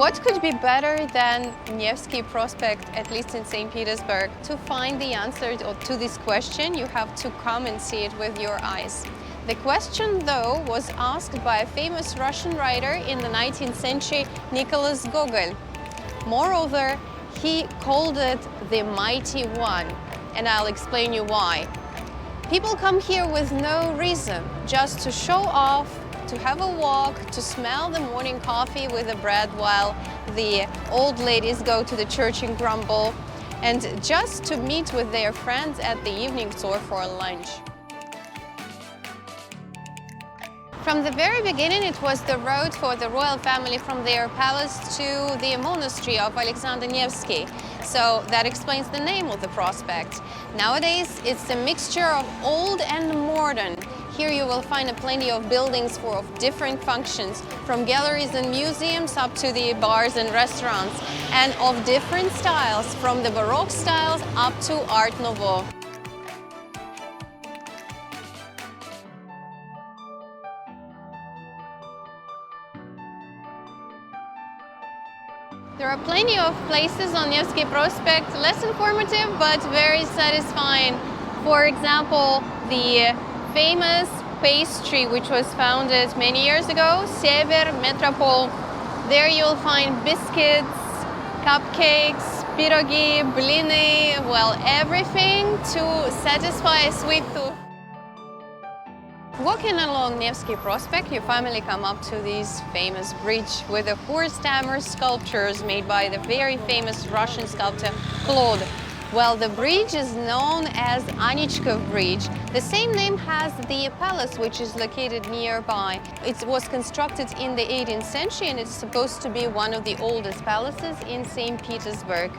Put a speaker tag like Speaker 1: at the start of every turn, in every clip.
Speaker 1: What could be better than Nevsky Prospekt, at least in St. Petersburg? To find the answer to this question, you have to come and see it with your eyes. The question, though, was asked by a famous Russian writer in the 19th century, Nicholas Gogol. Moreover, he called it the Mighty One, and I'll explain you why. People come here with no reason, just to show off, to have a walk, to smell the morning coffee with the bread while the old ladies go to the church and grumble, and just to meet with their friends at the evening store for lunch. From the very beginning, it was the road for the royal family from their palace to the monastery of Alexander Nevsky. So that explains the name of the prospect. Nowadays, it's a mixture of old and modern. Here you will find plenty of buildings for different functions, from galleries and museums up to the bars and restaurants, and of different styles, from the Baroque styles up to Art Nouveau. There are plenty of places on Nevsky Prospekt, less informative but very satisfying. For example, the famous pastry which was founded many years ago, Sever-Metropol. There you'll find biscuits, cupcakes, pirogi, blini, well, everything to satisfy a sweet tooth. Walking along Nevsky Prospekt, you finally come up to this famous bridge with the horse-hammer sculptures made by the very famous Russian sculptor Claude. Well, the bridge is known as Anichkov Bridge. The same name has the palace, which is located nearby. It was constructed in the 18th century and it's supposed to be one of the oldest palaces in St. Petersburg.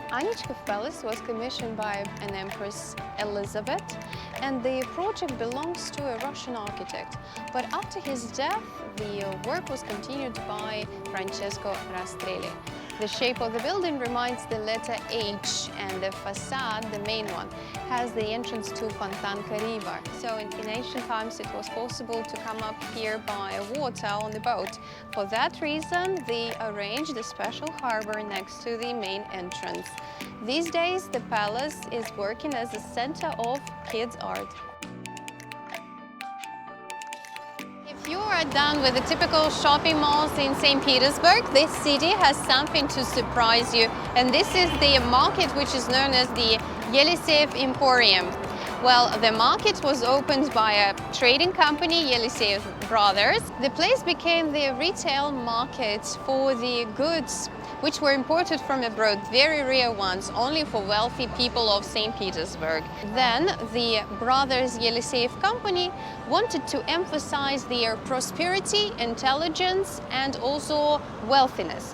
Speaker 1: Anichkov Palace was commissioned by an Empress Elizabeth, and the project belongs to a Russian architect. But after his death, the work was continued by Francesco Rastrelli. The shape of the building reminds the letter H, and the facade, the main one, has the entrance to Fontanka River. So in ancient times it was possible to come up here by water on the boat. For that reason, they arranged a special harbor next to the main entrance. These days, the palace is working as a center of kids' art. If you are done with the typical shopping malls in St. Petersburg, this city has something to surprise you. And this is the market which is known as the Eliseyev Emporium. Well, the market was opened by a trading company, Eliseyev Brothers. The place became the retail market for the goods which were imported from abroad, very rare ones, only for wealthy people of St. Petersburg. Then the Brothers Eliseyev company wanted to emphasize their prosperity, intelligence, and also wealthiness.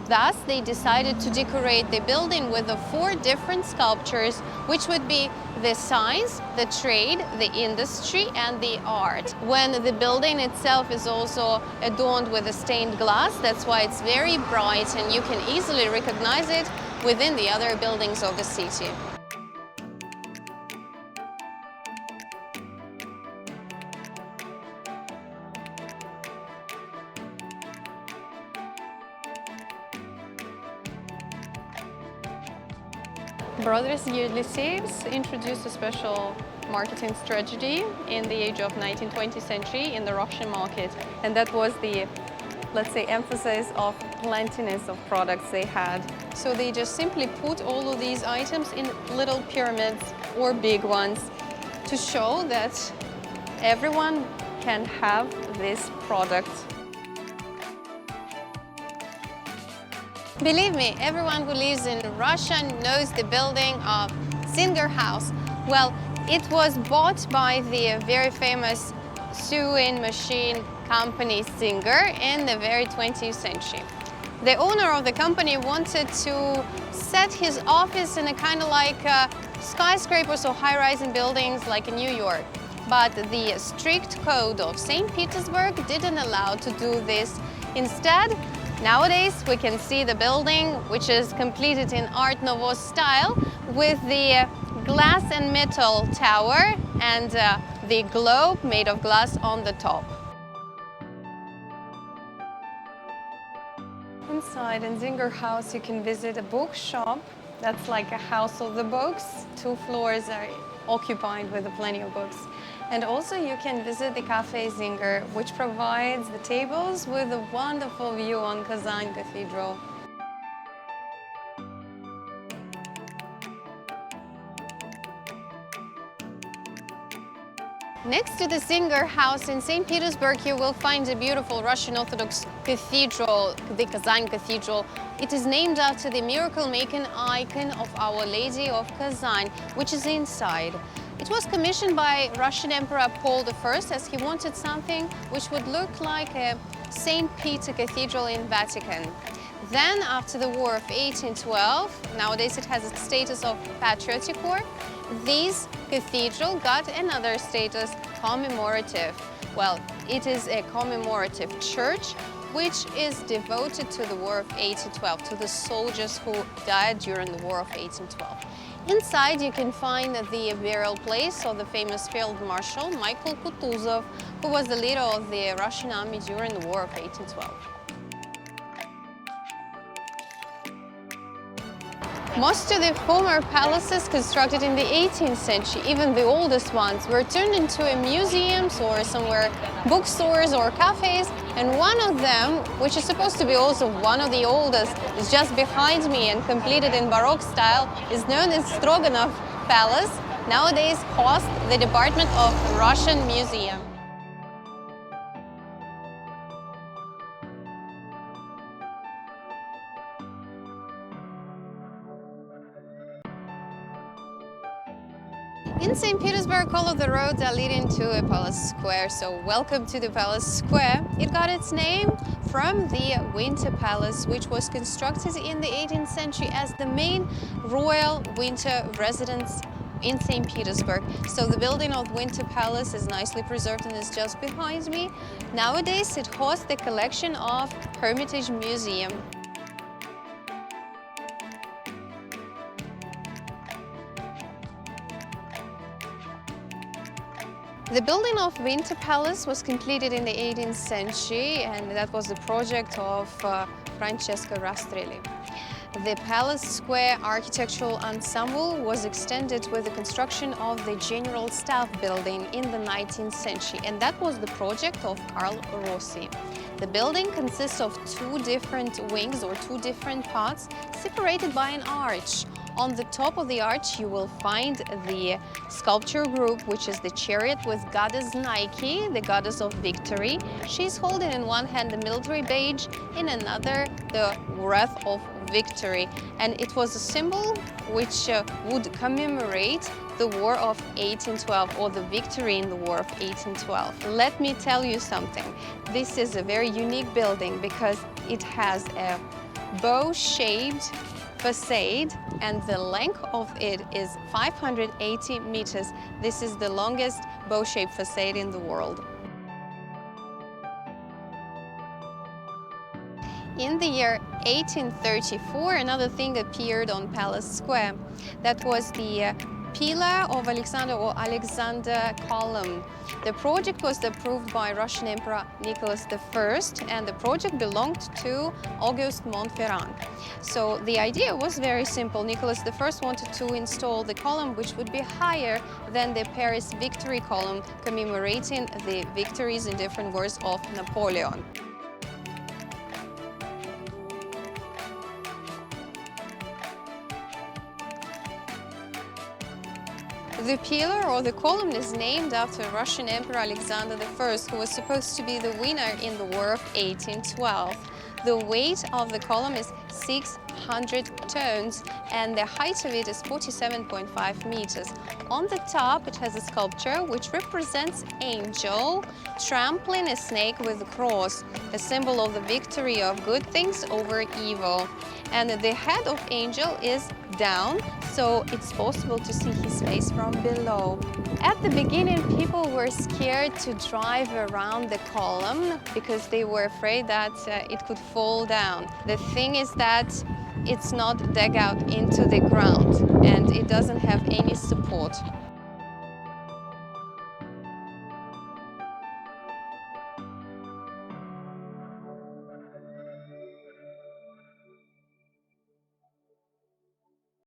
Speaker 1: Thus, they decided to decorate the building with the 4 different sculptures, which would be the science, the trade, the industry, and the art. When the building itself is also adorned with a stained glass, that's why it's very bright and you can easily recognize it within the other buildings of the city. Brothers Eliseyevs introduced a special marketing strategy in the age of 19th-20th century in the Russian market, and that was the, let's say, emphasis of plentiness of products they had. So they just simply put all of these items in little pyramids or big ones to show that everyone can have this product. Believe me, everyone who lives in Russia knows the building of Zinger House. Well, it was bought by the very famous sewing machine company Zinger in the very 20th century. The owner of the company wanted to set his office in a kind of like skyscrapers or high-rising buildings like in New York. But the strict code of St. Petersburg didn't allow to do this. Instead, nowadays we can see the building, which is completed in Art Nouveau style, with the glass and metal tower and the globe made of glass on the top. inside in Zinger House, you can visit a bookshop. That's like a house of the books. 2 floors are occupied with plenty of books. And also you can visit the Cafe Zinger, which provides the tables with a wonderful view on Kazan Cathedral. Next to the Zinger House in St. Petersburg, you will find a beautiful Russian Orthodox cathedral, the Kazan Cathedral. It is named after the miracle-making icon of Our Lady of Kazan, which is inside. It was commissioned by Russian Emperor Paul I, as he wanted something which would look like a St. Peter Cathedral in Vatican. Then, after the War of 1812, nowadays it has a status of patriotic war, this cathedral got another status, commemorative. Well, it is a commemorative church which is devoted to the War of 1812, to the soldiers who died during the War of 1812. Inside you can find the burial place of the famous Field Marshal Michael Kutuzov, who was the leader of the Russian army during the War of 1812. Most of the former palaces constructed in the 18th century, even the oldest ones, were turned into museums or somewhere bookstores or cafes. And one of them, which is supposed to be also one of the oldest, is just behind me and completed in Baroque style, is known as Stroganov Palace, nowadays hosts the Department of Russian Museum. In St. Petersburg, all of the roads are leading to a palace square, so welcome to the palace square. It got its name from the Winter Palace, which was constructed in the 18th century as the main royal winter residence in St. Petersburg. So the building of Winter Palace is nicely preserved and is just behind me. Nowadays it hosts the collection of Hermitage Museum. The building of Winter Palace was completed in the 18th century, and that was the project of Francesco Rastrelli. The Palace Square architectural ensemble was extended with the construction of the General Staff building in the 19th century, and that was the project of Carl Rossi. The building consists of 2 different wings or 2 different parts separated by an arch. On the top of the arch you will find the sculpture group, which is the chariot with goddess Nike, the goddess of victory. She's holding in one hand the military badge, in another the wreath of victory. And it was a symbol which would commemorate the War of 1812, or the victory in the War of 1812. Let me tell you something. This is a very unique building because it has a bow-shaped facade, and the length of it is 580 meters. This is the longest bow-shaped facade in the world. In the year 1834, another thing appeared on Palace Square. That was the Pillar of Alexander or Alexander column. The project was approved by Russian Emperor Nicholas I, and the project belonged to Auguste Montferrand. So the idea was very simple. Nicholas I wanted to install the column which would be higher than the Paris Victory column, commemorating the victories in different wars of Napoleon. The pillar or the column is named after Russian Emperor Alexander I, who was supposed to be the winner in the War of 1812. The weight of the column is 600 tons and the height of it is 47.5 meters. On the top it has a sculpture which represents angel trampling a snake with a cross, a symbol of the victory of good things over evil. And the head of angel is down, so it's possible to see his face from below. At the beginning, people were scared to drive around the column because they were afraid that it could fall down. The thing is that it's not dug out into the ground and it doesn't have any support.